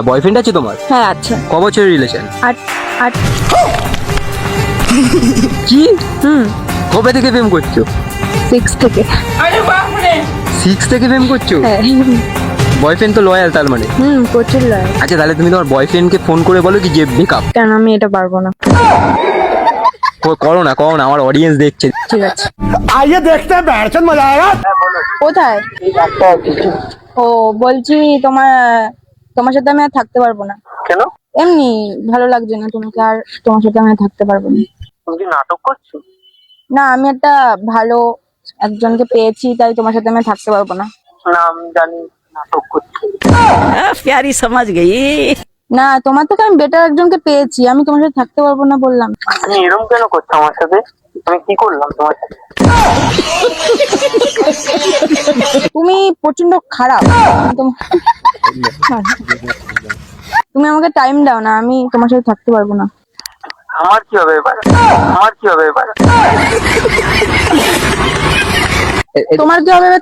Boyfriend আছে তোমার? হ্যাঁ আচ্ছা। ক বছরের রিলেশন? 8 8। কি? কবে থেকে প্রেম করছো? 6 থেকে। 6 থেকে প্রেম করছো? হ্যাঁ। বয়ফ্রেন্ড তো লয়াল তার মানে। প্রচুর লয়। আচ্ছা তাহলে তুমি তোমার বয়ফ্রেন্ডকে ফোন করে বলো কি যে ব্রেকআপ। কেন আমি এটা পারবো না। করো না আমার অডিয়েন্স দেখছে। ঠিক আছে। आइए देखते हैं बैठचंद मजा आएगा। কোথায়? ও বলছি তোমার সাথে আমি আর থাকতে পারবো না। কেন? এমনি ভালো লাগছে না তোমাকে, আর তোমার সাথে আমি আর থাকতে পারবো না। তুমি কি নাটক করছো? না, আমি একটা ভালো একজনকে পেয়েছি, তাই তোমার সাথে আমি আর থাকতে পারবো না। না আমি জানি নাটক করছো। प्यारी समझ गई। না, তোমার থেকে আমি বেটার একজনকে পেয়েছি, আমি তোমার সাথে থাকতে পারবো না বললাম। তুমি এরকম কেন করছো আমার সাথে? আমি কি করলাম তোমার সাথে? তুমি প্রচন্ড খারাপ। তুমি আমাকে টাইম দাও না, আমি তোমার সাথে থাকতে পারবো না। আমার কি হবে এবার? তোমার কি হবে এবার?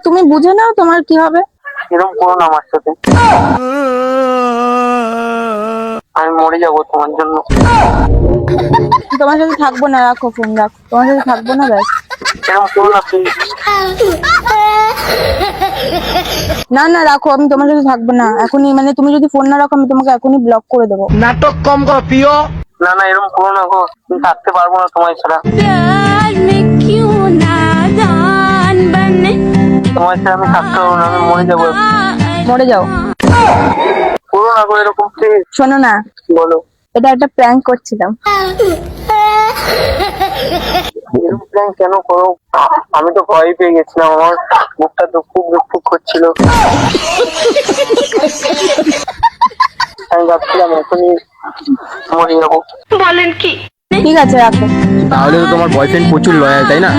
তুমি বুঝে নাও তোমার কি হবে। এরকম করো না আমার সাথে, আমি মরে যাবো তোমার জন্য। তোমার সাথে থাকবো না, রাখো ফোন, রাখো, তোমার সাথে থাকবো না, ব্যাস। এরকম করো না প্লিজ। না না, রাখো, আমি তোমার সাথে থাকবো না এখনই, মানে তুমি যদি ফোন না রাখো আমি তোমাকে এখনই ব্লক করে দেবো। नाटक कम करो पियो। না এরকম করো না গো, আমি থাকতে পারবো না তোমার ছাড়া। তোমার ছাড়া আমি থাকতে পারবো না, আমি মরে যাবো। মরে যাও। করো না গো এরকম প্লিজ। শোনো না, বলো। এটা একটা প্র্যাঙ্ক করছিলাম। এরকম প্ল্যান কেন করো? আমি তো ভয় পেয়ে গেছিলাম, আমার বুকটা দুঃখ করছিল। আমি ভাবছিলাম এখনই মরে যাবো। ঠিক আছে, রাখো। তাহলে তো তোমার বয়ফ্রেন্ড প্রচুর লয়াল, তাই না?